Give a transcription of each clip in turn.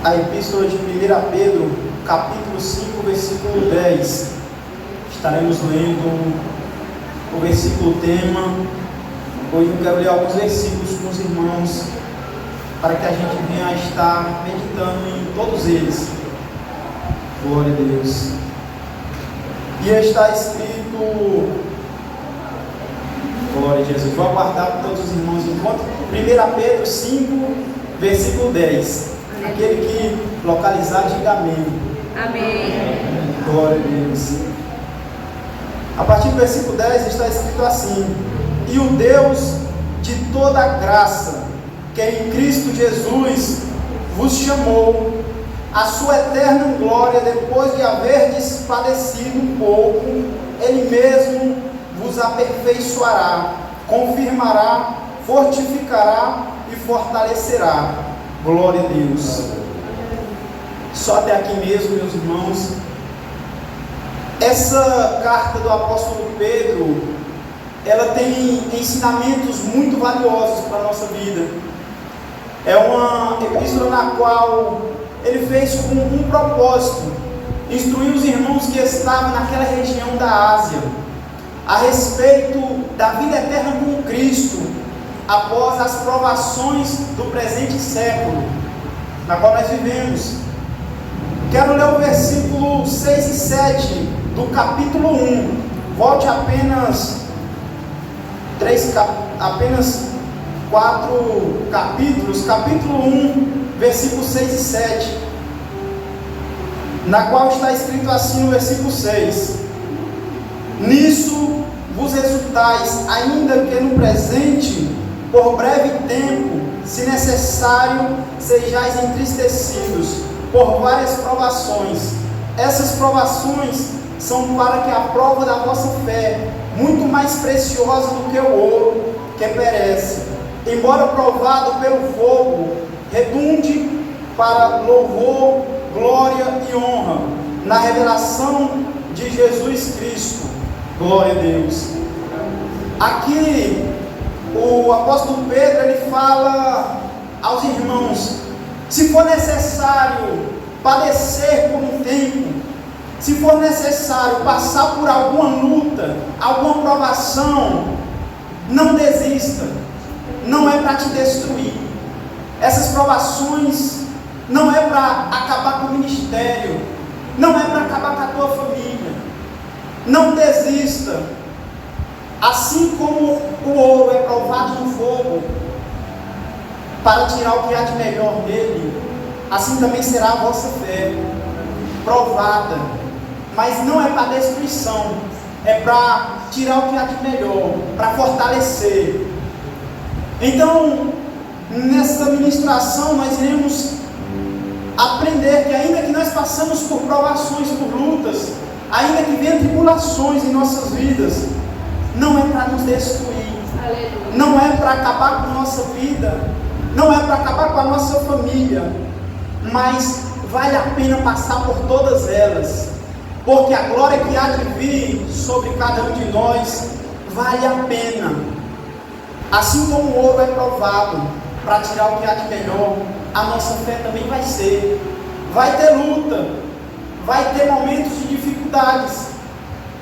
a epístola de 1 Pedro, capítulo 5, versículo 10. Estaremos lendo o versículo tema. Hoje eu quero ler alguns versículos com os irmãos, para que a gente venha a estar meditando em todos eles. Glória a Deus. E está escrito, glória a Jesus, vou aguardar por todos os irmãos enquanto 1 Pedro 5, versículo 10. Aquele que localizar, diga amém. Amém. Glória a Deus. A partir do versículo 10 está escrito assim: e o Deus de toda graça, que em Cristo Jesus vos chamou a sua eterna glória, depois de haverdes padecido um pouco, Ele mesmo vos aperfeiçoará, confirmará, fortificará e fortalecerá. Glória a Deus. Só até aqui mesmo, meus irmãos. Essa carta do apóstolo Pedro, ela tem ensinamentos muito valiosos para a nossa vida. É uma epístola na qual ele fez com um propósito: instruir os irmãos que estavam naquela região da Ásia a respeito da vida eterna com Cristo, após as provações do presente século, na qual nós vivemos. Quero ler o versículo 6 e 7 do capítulo 1. Volte apenas 4 capítulos, capítulo 1, versículos 6 e 7, na qual está escrito assim no versículo 6: nisso vos exultais, ainda que no presente, por breve tempo, se necessário, sejais entristecidos por várias provações. Essas provações são para que a prova da vossa fé, muito mais preciosa do que o ouro, que perece, embora provado pelo fogo, redunde para louvor, glória e honra, na revelação de Jesus Cristo. Glória a Deus. Aqui, o apóstolo Pedro, ele fala aos irmãos: se for necessário padecer por um tempo, se for necessário passar por alguma luta, alguma provação, não desista. Não é para te destruir. Essas provações não é para acabar com o ministério, não é para acabar com a tua família. Não desista. Assim como o ouro é provado no fogo para tirar o que há de melhor nele, assim também será a vossa fé, provada, mas não é para destruição, é para tirar o que há de melhor, para fortalecer. Então, nessa ministração nós iremos aprender que ainda que nós passamos por provações, por lutas, ainda que venham tribulações em nossas vidas, não é para nos destruir, não é para acabar com a nossa vida, não é para acabar com a nossa família, mas vale a pena passar por todas elas, porque a glória que há de vir sobre cada um de nós vale a pena. Assim como o ouro é provado para tirar o que há de melhor, a nossa fé também vai ser. Vai ter luta, vai ter momentos de dificuldades,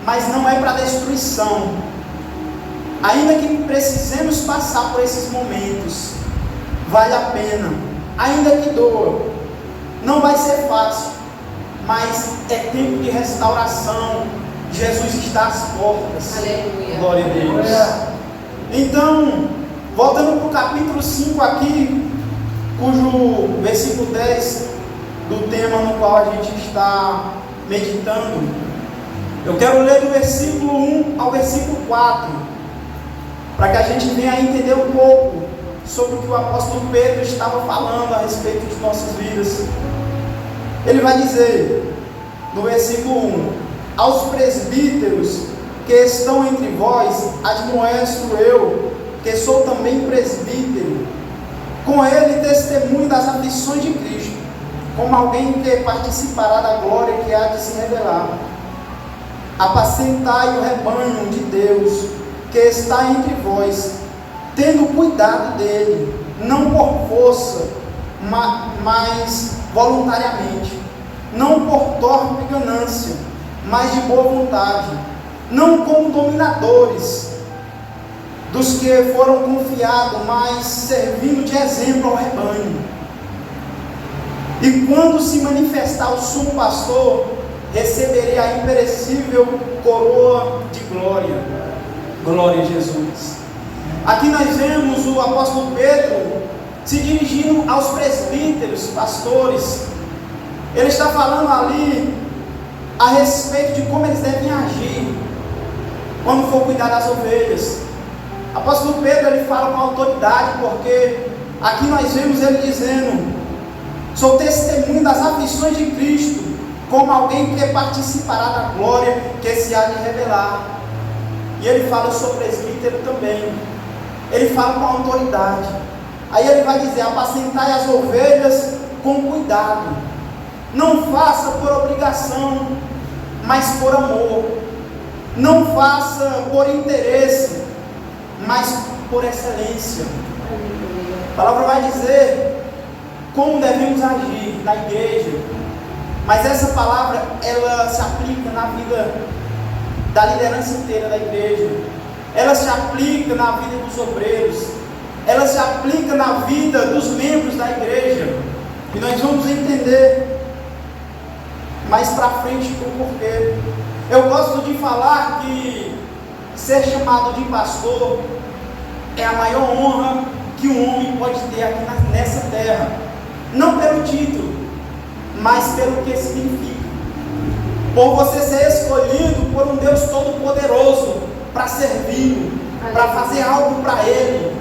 mas não é para destruição. Ainda que precisemos passar por esses momentos, vale a pena, ainda que doa. Não vai ser fácil, mas é tempo de restauração. Jesus está às portas. Aleluia. Glória a Deus. Então, voltando para o capítulo 5 aqui, cujo versículo 10 do tema no qual a gente está meditando, eu quero ler do versículo 1 ao versículo 4, para que a gente venha a entender um pouco sobre o que o apóstolo Pedro estava falando a respeito de nossas vidas. Ele vai dizer, no versículo 1: aos presbíteros que estão entre vós, admoesto eu, que sou também presbítero, com ele testemunho das aflições de Cristo, como alguém que participará da glória que há de se revelar. Apacentai o rebanho de Deus, que está entre vós, tendo cuidado dele, não por força, mas voluntariamente, não por torpe ganância, mas de boa vontade, não como dominadores dos que foram confiados, mas servindo de exemplo ao rebanho. E quando se manifestar o sumo pastor, receberei a imperecível coroa de glória. Glória a Jesus. Aqui nós vemos o apóstolo Pedro se dirigindo aos presbíteros, pastores. Ele está falando ali a respeito de como eles devem agir quando for cuidar das ovelhas. O apóstolo Pedro, ele fala com autoridade, porque aqui nós vemos ele dizendo: sou testemunho das aflições de Cristo, como alguém que participará da glória que se há de revelar. E ele fala: eu sou presbítero também. Ele fala com autoridade. Aí ele vai dizer: apacentai as ovelhas com cuidado. Não faça por obrigação, mas por amor. Não faça por interesse, mas por excelência. A palavra vai dizer como devemos agir na igreja. Mas essa palavra, ela se aplica na vida da liderança inteira da igreja. Ela se aplica na vida dos obreiros. Ela se aplica na vida dos membros da igreja. E nós vamos entender mais para frente o porquê. Eu gosto de falar que ser chamado de pastor é a maior honra que um homem pode ter aqui nessa terra. Não pelo título, mas pelo que significa. Por você ser escolhido por um Deus Todo-Poderoso para servir, para fazer algo para Ele,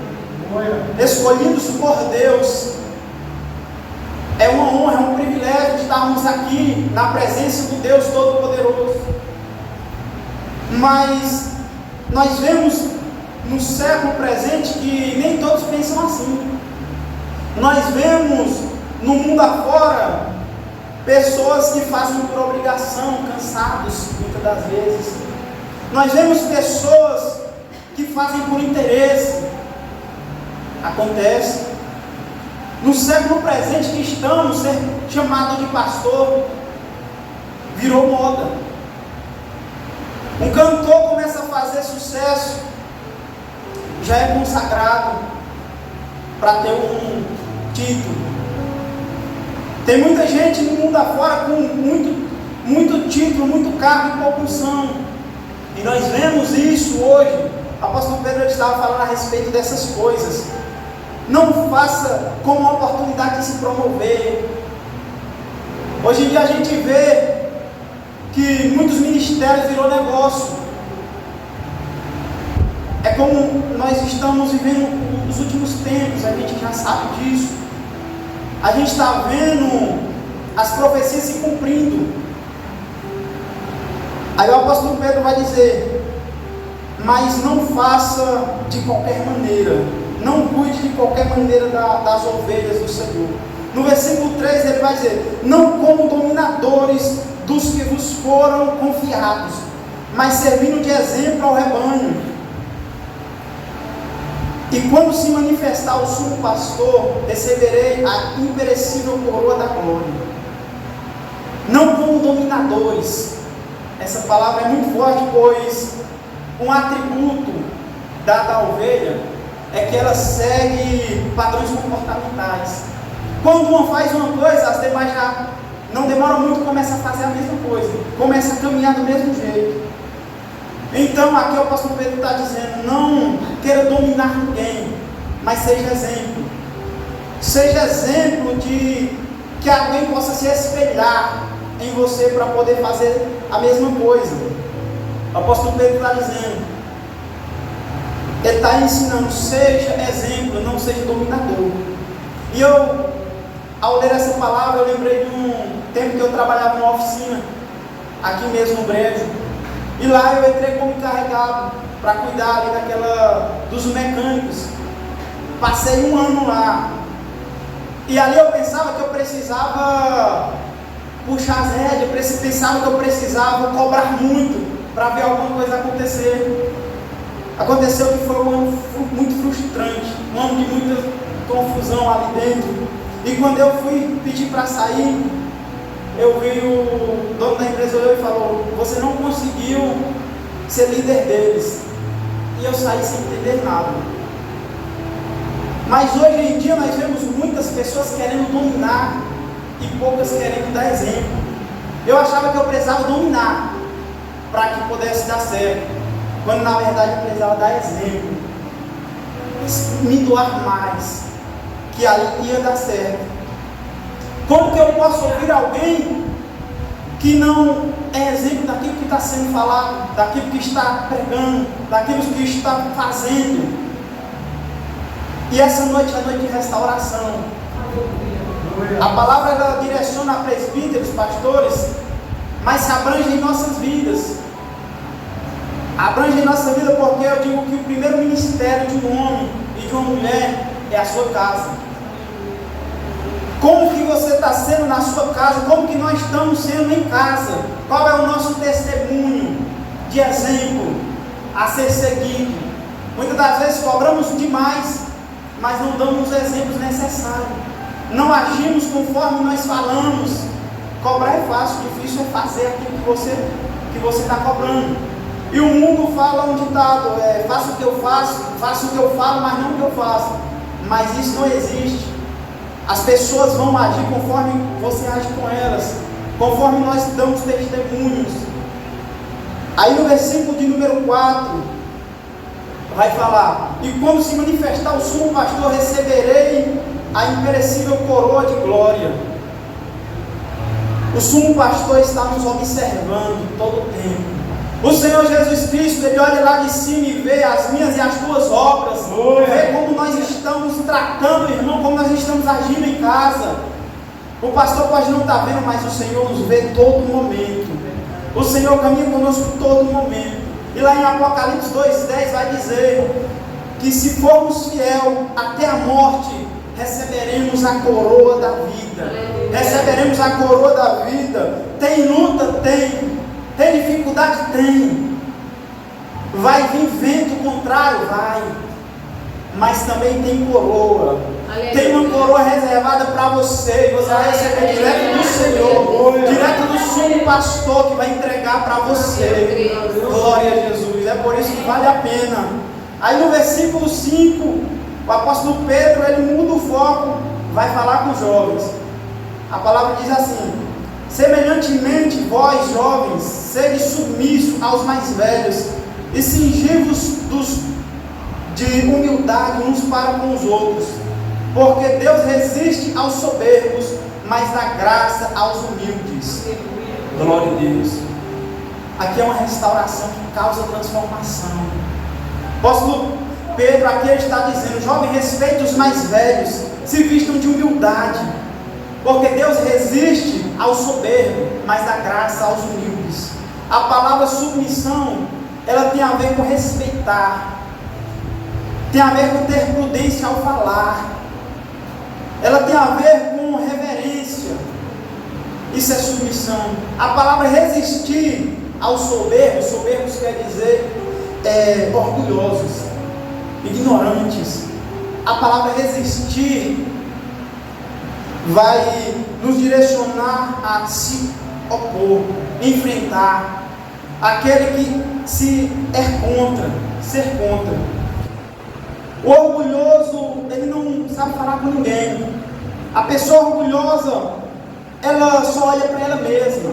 escolhidos por Deus. É uma honra, é um privilégio de estarmos aqui na presença do Deus Todo-Poderoso. Mas nós vemos no século presente que nem todos pensam assim. Nós vemos no mundo afora pessoas que fazem por obrigação, cansados muitas das vezes. Nós vemos pessoas que fazem por interesse. Acontece. No século presente que estamos, ser chamado de pastor virou moda. Um cantor começa a fazer sucesso, já é consagrado para ter um título. Tem muita gente no mundo afora com muito título, muito cargo e pouca unção. E nós vemos isso hoje. O apóstolo Pedro estava falando a respeito dessas coisas. Não faça como uma oportunidade de se promover. Hoje em dia a gente vê que muitos ministérios virou negócio. É como nós estamos vivendo nos últimos tempos, a gente já sabe disso. A gente está vendo as profecias se cumprindo. Aí o apóstolo Pedro vai dizer: mas não faça de qualquer maneira, não cuide de qualquer maneira das ovelhas do Senhor. No versículo 3 ele vai dizer: não como dominadores dos que vos foram confiados, mas servindo de exemplo ao rebanho. E quando se manifestar o sumo pastor, receberei a imperecível coroa da glória. Não como dominadores. Essa palavra é muito forte, pois um atributo da ovelha é que ela segue padrões comportamentais. Quando uma faz uma coisa, as demais já não demoram muito, começam a fazer a mesma coisa, começam a caminhar do mesmo jeito. Então aqui o apóstolo Pedro está dizendo: não queira dominar ninguém, mas seja exemplo. Seja exemplo de que alguém possa se espelhar em você para poder fazer a mesma coisa. O apóstolo Pedro está dizendo, ele está ensinando: seja exemplo, não seja dominador. E eu, ao ler essa palavra, eu lembrei de um tempo que eu trabalhava numa oficina, aqui mesmo no Brejo. E lá eu entrei como encarregado para cuidar ali dos mecânicos. Passei um ano lá. E ali eu pensava que eu precisava puxar as rédeas, pensava que eu precisava cobrar muito para ver alguma coisa acontecer. Aconteceu que foi um ano muito frustrante, um ano de muita confusão ali dentro. E quando eu fui pedir para sair, eu vi o dono da empresa olhou e falou: você não conseguiu ser líder deles. E eu saí sem entender nada. Mas hoje em dia nós vemos muitas pessoas querendo dominar e poucas querendo dar exemplo. Eu achava que eu precisava dominar para que pudesse dar certo, quando na verdade eu precisava dar exemplo, me doar mais, que ali ia dar certo. Como que eu posso ouvir alguém que não é exemplo daquilo que está sendo falado, daquilo que está pregando, daquilo que está fazendo? E essa noite é a noite de restauração. A palavra ela direciona a presbíteros, pastores, mas se abrange em nossas vidas. Abrange em nossa vida porque eu digo que o primeiro ministério de um homem e de uma mulher é a sua casa. Como que você está sendo na sua casa? Como que nós estamos sendo em casa? Qual é o nosso testemunho de exemplo a ser seguido? Muitas das vezes cobramos demais, mas não damos os exemplos necessários. Não agimos conforme nós falamos. Cobrar é fácil, difícil é fazer aquilo que você está cobrando. E o mundo fala um ditado: faça o que eu faço, faça o que eu falo, mas não o que eu faço. Mas isso não existe. As pessoas vão agir conforme você age com elas, conforme nós damos testemunhos. Aí no versículo de número 4, vai falar: e quando se manifestar o sumo pastor, receberei a imperecível coroa de glória. O sumo pastor está nos observando todo o tempo. O Senhor Jesus Cristo, Ele olha lá de cima e vê as minhas e as tuas obras, vê como nós estamos tratando, irmão, como nós estamos agindo em casa. O pastor pode não estar vendo, mas o Senhor nos vê todo momento. O Senhor caminha conosco todo momento. E lá em Apocalipse 2:10 vai dizer que se formos fiel até a morte, receberemos a coroa da vida. Receberemos a coroa da vida. Tem luta? Tem. Tem dificuldade? Tem. Vai vir vento contrário? Vai. Mas também tem coroa. Tem uma coroa reservada para você. E você vai receber direto do Senhor, direto do sumo pastor que vai entregar para você. Glória a Jesus. É por isso que vale a pena. Aí no versículo 5, o apóstolo Pedro, ele muda o foco, vai falar com os jovens. A palavra diz assim: semelhantemente vós, jovens, sede submissos aos mais velhos, e cingivos de humildade uns para com os outros, porque Deus resiste aos soberbos, mas dá graça aos humildes. Glória a Deus. Aqui é uma restauração que causa transformação. O apóstolo Pedro aqui está dizendo: jovem, respeite os mais velhos, se vistam de humildade, porque Deus resiste ao soberbo, mas dá graça aos humildes. A palavra submissão, ela tem a ver com respeitar, tem a ver com ter prudência ao falar, ela tem a ver com reverência. Isso é submissão. A palavra resistir aos soberbos, soberbos quer dizer orgulhosos, ignorantes. A palavra resistir vai nos direcionar a se opor, enfrentar aquele que se é contra, ser contra. O orgulhoso, ele não sabe falar com ninguém. A pessoa orgulhosa, ela só olha para ela mesma,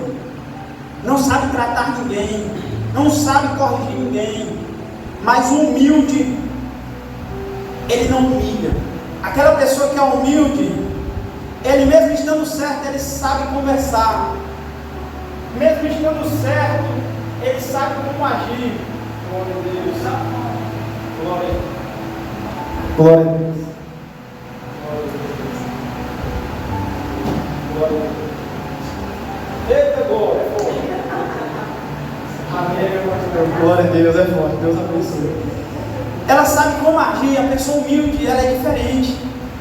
não sabe tratar ninguém, não sabe corrigir ninguém. Mas o humilde, ele não humilha. Aquela pessoa que é humilde, ele mesmo estando certo, ele sabe conversar. Mesmo estando certo, ele sabe como agir. Glória a Deus. Glória a Deus. Glória a Deus. Glória a Deus. Eita, glória. Amém. Glória a Deus, é forte. Deus abençoe. Ela sabe como agir. A pessoa humilde, ela é diferente.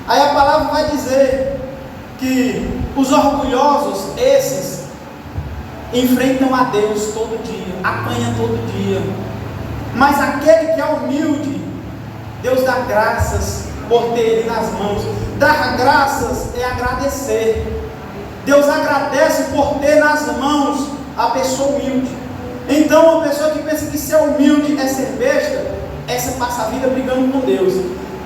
Aí a palavra vai dizer que os orgulhosos, esses, enfrentam a Deus todo dia, apanham todo dia. Mas aquele que é humilde, Deus dá graças por ter ele nas mãos. Dar graças é agradecer. Deus agradece por ter nas mãos a pessoa humilde. Então, uma pessoa que pensa que ser humilde é ser besta, essa passa a vida brigando com Deus.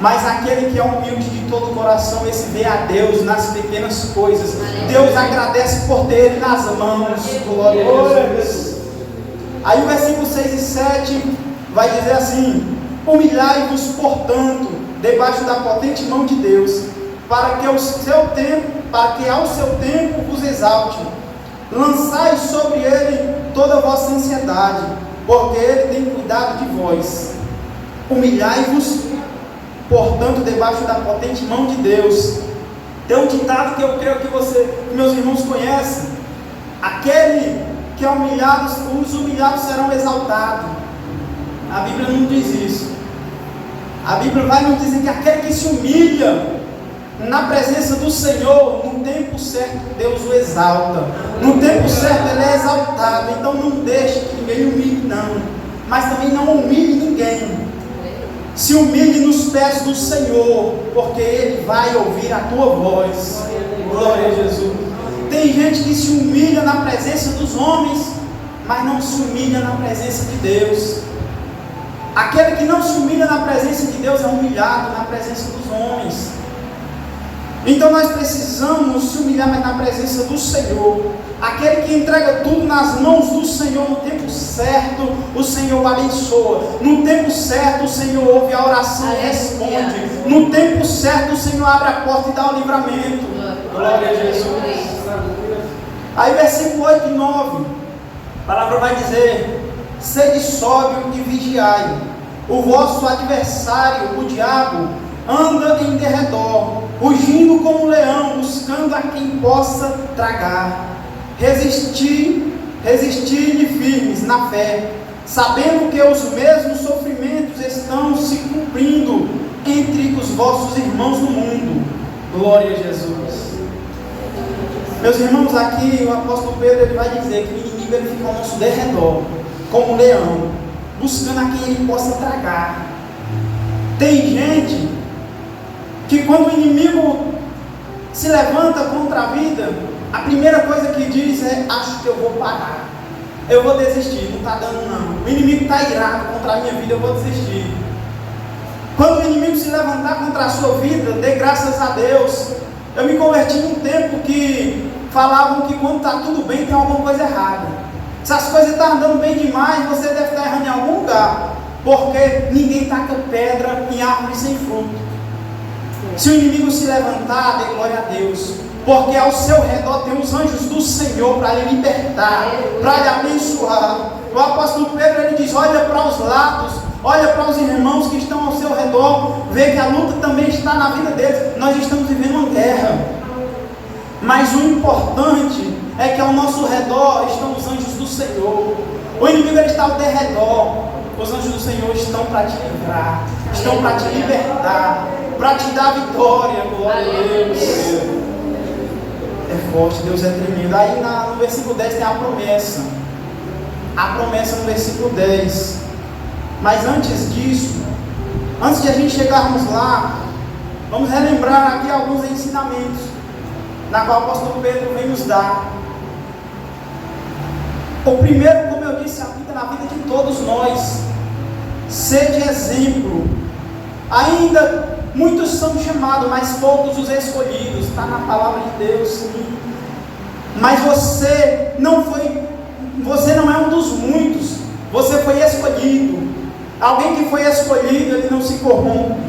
Mas aquele que é humilde de todo o coração, esse vê a Deus nas pequenas coisas. Deus agradece por ter Ele nas mãos. Glória a Deus. Aí o versículo 6 e 7 vai dizer assim: humilhai-vos, portanto, debaixo da potente mão de Deus, para que ao seu tempo vos exalte. Lançai sobre Ele toda a vossa ansiedade, porque Ele tem cuidado de vós. Humilhai-vos, portanto, debaixo da potente mão de Deus. Tem um ditado que eu creio que meus irmãos conhecem: aquele que é humilhado, os humilhados serão exaltados. A Bíblia não diz isso. A Bíblia vai nos dizer que aquele que se humilha na presença do Senhor, no tempo certo Deus o exalta. No tempo certo Ele é exaltado. Então não deixe que ninguém humilhe, não. Mas também não humilhe ninguém. Se humilhe nos pés do Senhor, porque Ele vai ouvir a tua voz. Glória a Jesus. Tem gente que se humilha na presença dos homens, mas não se humilha na presença de Deus. Aquele que não se humilha na presença de Deus é humilhado na presença dos homens. Então nós precisamos se humilhar mais na presença do Senhor. Aquele que entrega tudo nas mãos do Senhor, no tempo certo o Senhor abençoa. No tempo certo o Senhor ouve a oração e responde. No tempo certo o Senhor abre a porta e dá o livramento. Glória a Jesus. Aí versículo 8 e 9, a palavra vai dizer: sede sóbrio e vigiai. O vosso adversário, o diabo, anda em derredor, rugindo como um leão, buscando a quem possa tragar. Resisti-lhe firmes na fé, sabendo que os mesmos sofrimentos estão se cumprindo entre os vossos irmãos no mundo. Glória a Jesus. Meus irmãos, aqui o apóstolo Pedro ele vai dizer que o inimigo ele fica ao nosso derredor, como um leão, buscando a quem ele possa tragar. Tem gente que quando o inimigo se levanta contra a vida, a primeira coisa que diz é: acho que eu vou parar, eu vou desistir, não está dando não, o inimigo está irado contra a minha vida, eu vou desistir. Quando o inimigo se levantar contra a sua vida, dê graças a Deus. Eu me converti num tempo que falavam que quando está tudo bem tem alguma coisa errada. Se as coisas estão andando bem demais, você deve estar errando em algum lugar, porque ninguém taca pedra em árvore sem fruto. Se o inimigo se levantar, dê glória a Deus, porque ao seu redor tem os anjos do Senhor para lhe libertar, para lhe abençoar. O apóstolo Pedro ele diz: olha para os lados, olha para os irmãos que estão ao seu redor, vê que a luta também está na vida deles. Nós estamos vivendo uma guerra, mas o importante é que ao nosso redor estão os anjos do Senhor. O inimigo ele está ao derredor, os anjos do Senhor estão para te livrar, estão para te libertar, para te dar vitória. Glória a Deus. É forte, Deus é tremendo. Aí no versículo 10 tem a promessa no versículo 10. Mas antes disso, antes de a gente chegarmos lá, vamos relembrar aqui alguns ensinamentos na qual o apóstolo Pedro vem nos dar. O primeiro, como eu disse, aplica na vida de todos nós: sede exemplo. Ainda muitos são chamados, mas poucos os escolhidos. Está na palavra de Deus, sim. Mas você não é um dos muitos. Você foi escolhido. Alguém que foi escolhido, ele não se corrompe.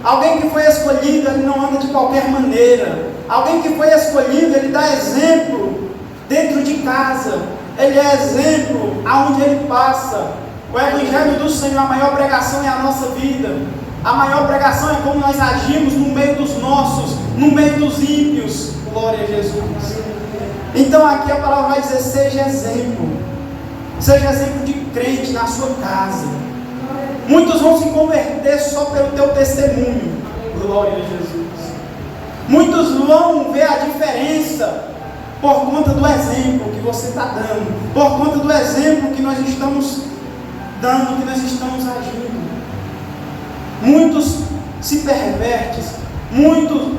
Alguém que foi escolhido, ele não anda de qualquer maneira. Alguém que foi escolhido, ele dá exemplo dentro de casa. Ele é exemplo aonde ele passa. O Evangelho do Senhor, a maior pregação é a nossa vida. A maior pregação é como nós agimos no meio dos nossos, no meio dos ímpios. Glória a Jesus. Então aqui a palavra vai dizer: seja exemplo. Seja exemplo de crente na sua casa. Muitos vão se converter só pelo teu testemunho. Glória a Jesus. Muitos vão ver a diferença por conta do exemplo que você está dando, por conta do exemplo que nós estamos dando, que nós estamos agindo. Muitos se pervertem, muitos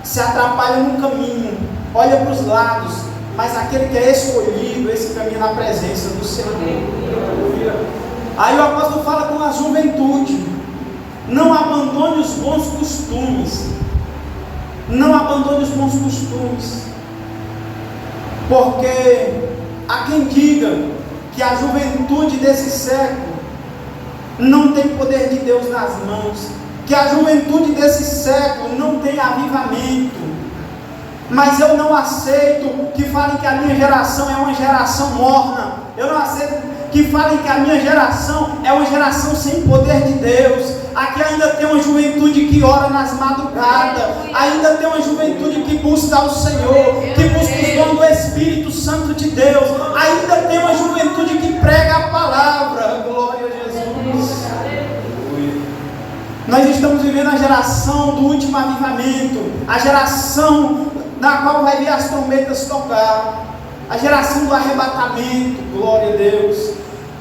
se atrapalha no caminho, olha para os lados, mas aquele que é escolhido, esse caminha na presença do Senhor. Aí o apóstolo fala com a juventude: não abandone os bons costumes. Não abandone os bons costumes. Porque há quem diga que a juventude desse século não tem poder de Deus nas mãos, que a juventude desse século não tem avivamento. Mas eu não aceito que falem que a minha geração é uma geração morna. Eu não aceito que falem que a minha geração é uma geração sem poder de Deus. Aqui ainda tem uma juventude que ora nas madrugadas, ainda tem uma juventude que busca ao Senhor, que busca os dons do Espírito Santo de Deus, ainda tem uma juventude que prega a palavra. Glória a Jesus. Nós estamos vivendo a geração do último avivamento, a geração na qual vai vir as trombetas tocar, a geração do arrebatamento. Glória a Deus.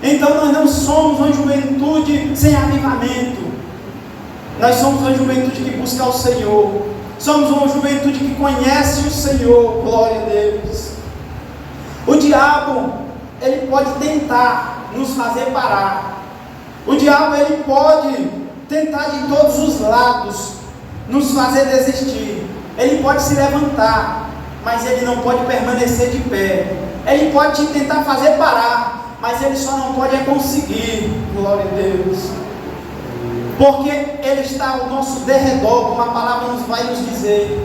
Então nós não somos uma juventude sem avivamento. Nós somos uma juventude que busca o Senhor. Somos uma juventude que conhece o Senhor. Glória a Deus. O diabo, ele pode tentar nos fazer parar. O diabo, ele pode tentar de todos os lados nos fazer desistir. Ele pode se levantar, mas ele não pode permanecer de pé. Ele pode te tentar fazer parar, mas ele só não pode conseguir. Glória a Deus. Porque ele está ao nosso derredor, como a palavra vai nos dizer.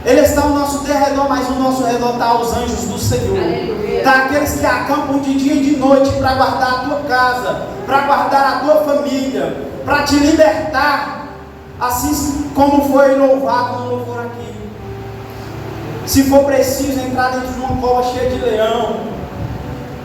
Ele está ao nosso derredor, mas o nosso redor está aos anjos do Senhor. Está aqueles que acampam de dia e de noite para guardar a tua casa, para guardar a tua família, para te libertar, assim como foi louvado no louvor aqui. Se for preciso entrar dentro de uma cova cheia de leão,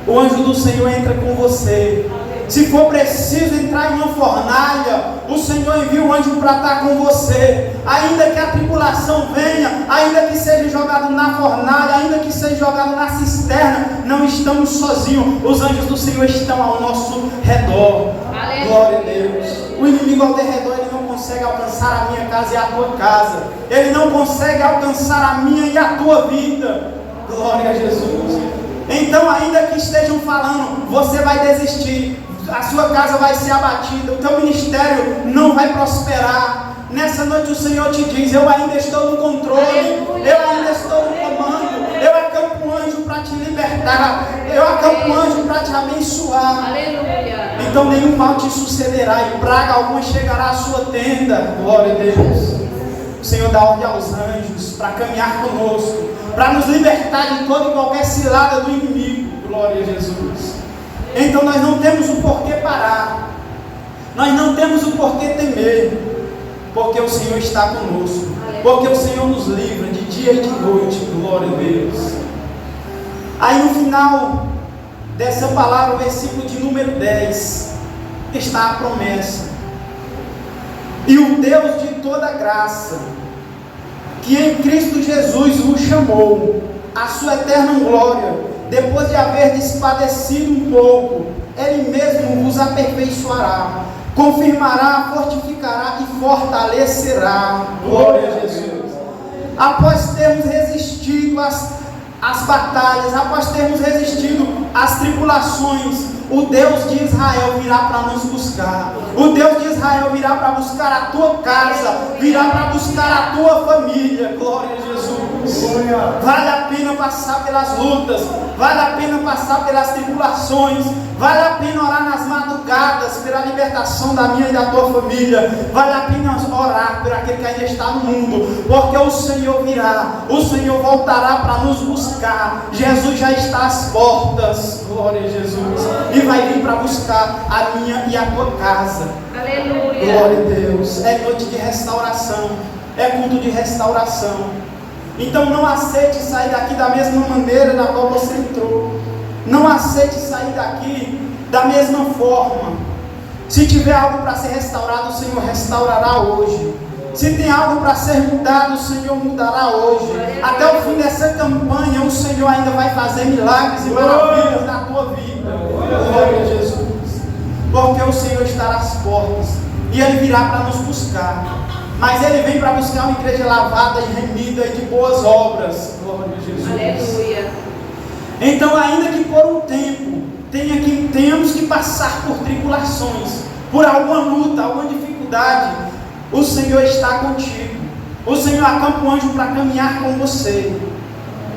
o anjo do Senhor entra com você. Se for preciso entrar em uma fornalha, o Senhor envia um anjo para estar com você. Ainda que a tribulação venha, ainda que seja jogado na fornalha, ainda que seja jogado na cisterna, não estamos sozinhos. Os anjos do Senhor estão ao nosso redor. Aleluia. Glória a Deus. O inimigo ao redor, ele não consegue alcançar a minha casa e a tua casa. Ele não consegue alcançar a minha e a tua vida. Glória a Jesus. Então, ainda que estejam falando, você vai desistir, a sua casa vai ser abatida, o teu ministério não vai prosperar. Nessa noite o Senhor te diz: eu ainda estou no controle, eu ainda estou no comando, eu acampo um anjo para te libertar, eu acampo um anjo para te abençoar. Aleluia. Então nenhum mal te sucederá e praga alguma chegará à sua tenda. Glória a Deus. O Senhor dá ordem aos anjos para caminhar conosco, para nos libertar de toda e qualquer cilada do inimigo. Glória a Jesus. Então nós não temos o porquê parar, nós não temos o porquê temer, porque o Senhor está conosco, porque o Senhor nos livra de dia e de noite. Glória a Deus. Aí no final dessa palavra, o versículo de número 10, está a promessa: e o Deus de toda graça, que em Cristo Jesus vos chamou à sua eterna glória, depois de haverdes padecido um pouco, Ele mesmo vos aperfeiçoará, confirmará, fortificará e fortalecerá. Glória a Jesus. Após termos resistido às batalhas, após termos resistido às tribulações, o Deus de Israel virá para nos buscar. O Deus de Israel virá para buscar a tua casa, virá para buscar a tua família. Glória a Jesus. Vale a pena passar pelas lutas, vale a pena passar pelas tribulações, vale a pena orar nas madrugadas pela libertação da minha e da tua família, vale a pena orar por aquele que ainda está no mundo, porque o Senhor virá, o Senhor voltará para nos buscar. Jesus já está às portas. Glória a Jesus. E vai vir para buscar a minha e a tua casa. Aleluia. Glória a Deus. É noite de restauração, é culto de restauração. Então não aceite sair daqui da mesma maneira da qual você entrou. Não aceite sair daqui da mesma forma. Se tiver algo para ser restaurado, o Senhor restaurará hoje. Se tem algo para ser mudado, o Senhor mudará hoje. Até o fim dessa campanha, o Senhor ainda vai fazer milagres e maravilhas na tua vida. Glória a Jesus. Porque o Senhor estará às portas e Ele virá para nos buscar. mas Ele vem para buscar uma igreja lavada e remida e de boas obras. Glória a Jesus. Aleluia. Então, ainda que por um tempo tenhamos que passar por tribulações, por alguma luta, alguma dificuldade, o Senhor está contigo. O Senhor acampa um anjo para caminhar com você.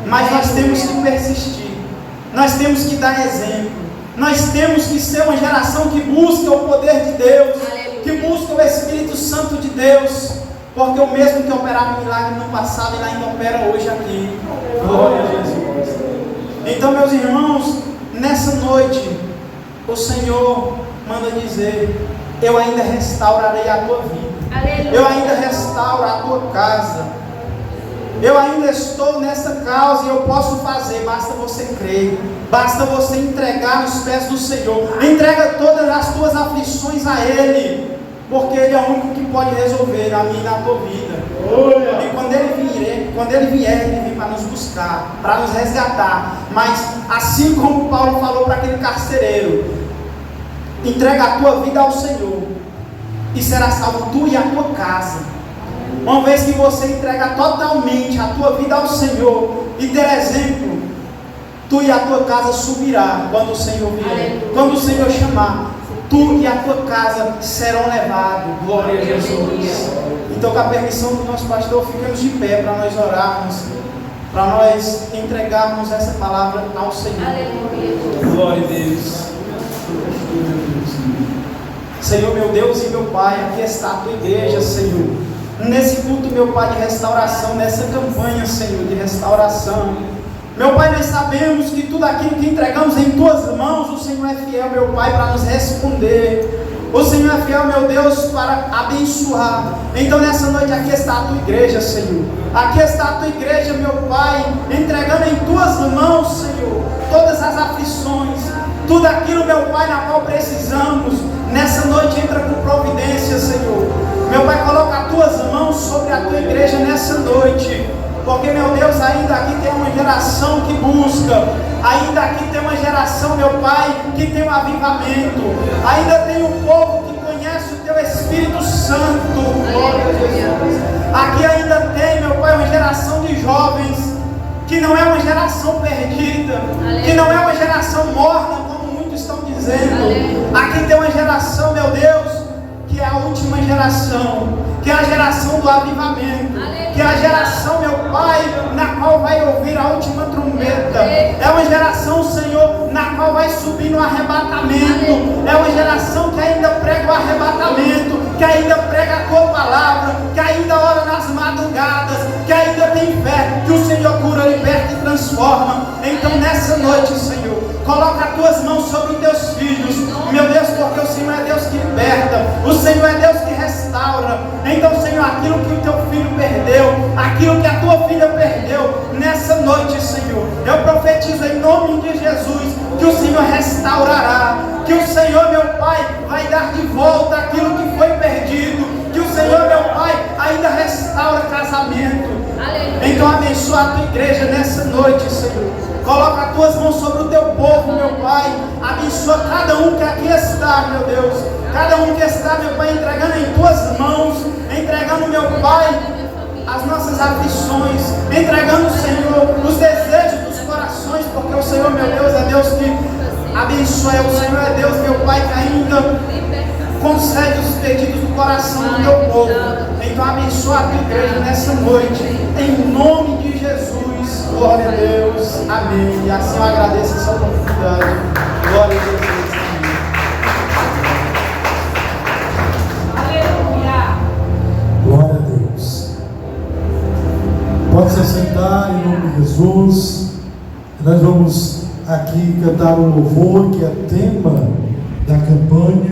Mas nós temos que persistir. Nós temos que dar exemplo. Nós temos que ser uma geração que busca o poder de Deus, que busca o Espírito Santo de Deus, porque o mesmo que operava milagre no passado, Ele ainda opera hoje aqui. Glória a Jesus. Então, meus irmãos, nessa noite, o Senhor manda dizer: eu ainda restaurarei a tua vida. Aleluia. Eu ainda restauro a tua casa. Eu ainda estou nessa causa e eu posso fazer. Basta você crer. Basta você entregar nos pés do Senhor. Entrega todas as tuas aflições a Ele, porque Ele é o único que pode resolver na minha e na tua vida. E quando Ele vier, Ele vem para nos buscar, para nos resgatar. Mas assim como Paulo falou para aquele carcereiro: entrega a tua vida ao Senhor e será salvo tu e a tua casa. Uma vez que você entrega totalmente a tua vida ao Senhor e ter exemplo, tu e a tua casa subirá quando o Senhor vier. Quando o Senhor chamar, tu e a tua casa serão levados. Glória a Jesus. Então, com a permissão do nosso pastor, ficamos de pé para nós orarmos, para nós entregarmos essa palavra ao Senhor. Glória a Deus. Senhor, meu Deus e meu Pai, aqui está a tua igreja, Senhor. Nesse culto, meu Pai, de restauração, nessa campanha, Senhor, de restauração. Meu Pai, nós sabemos que tudo aquilo que entregamos em tuas mãos, o Senhor é fiel, meu Pai, para nos responder. O Senhor é fiel, meu Deus, para abençoar. Então, nessa noite, aqui está a tua igreja, Senhor. Aqui está a tua igreja, meu Pai, entregando em tuas mãos, Senhor, todas as aflições, tudo aquilo, meu Pai, na qual precisamos. Nessa noite, entra com providência, Senhor. Meu Pai, coloca as tuas mãos sobre a tua igreja nessa noite. Porque, meu Deus, ainda aqui tem uma geração que busca. Ainda aqui tem uma geração, meu Pai, que tem um avivamento. Ainda tem um povo que conhece o teu Espírito Santo. Glória a Jesus. Aqui ainda tem, meu Pai, uma geração de jovens que não é uma geração perdida, que não é uma geração morta, como muitos estão dizendo. Aqui tem uma geração, meu Deus, que é a última geração, que é a geração do avivamento, que é a geração, meu Pai, na qual vai ouvir a última trombeta. É uma geração, Senhor, na qual vai subir no arrebatamento. É uma geração que ainda prega o arrebatamento, que ainda prega a tua palavra, que ainda ora nas madrugadas, que ainda tem fé, que o Senhor cura, liberta e transforma. Então, nessa noite, Senhor, coloca as tuas mãos sobre os teus filhos, meu Deus, porque o Senhor é Deus que liberta, o Senhor é Deus que restaura. Então, Senhor, aquilo que o teu filho perdeu, aquilo que a tua filha perdeu, nessa noite, Senhor, eu profetizo em nome de Jesus, que o Senhor restaurará, que o Senhor, meu Pai, vai dar de volta aquilo que foi perdido, que o Senhor, meu Pai, ainda restaura casamento. Então, abençoa a tua igreja nessa noite, Senhor. Coloca as tuas mãos sobre o teu povo, meu Pai. Abençoa cada um que aqui está, meu Deus. Cada um que está, meu Pai, entregando em tuas mãos. Entregando, meu Pai, as nossas aflições. Entregando, Senhor, os desejos dos corações. Porque o Senhor, meu Deus, é Deus que abençoa. O Senhor é Deus, meu Pai, que ainda concede os pedidos do coração do teu povo. Então, abençoa a tua igreja nessa noite. Em nome de Jesus. Glória a Deus, amém. E assim eu agradeço essa oportunidade. Glória a Jesus, amém. Aleluia. Glória a Deus. Pode se sentar em nome de Jesus. Nós vamos aqui cantar um louvor que é tema da campanha.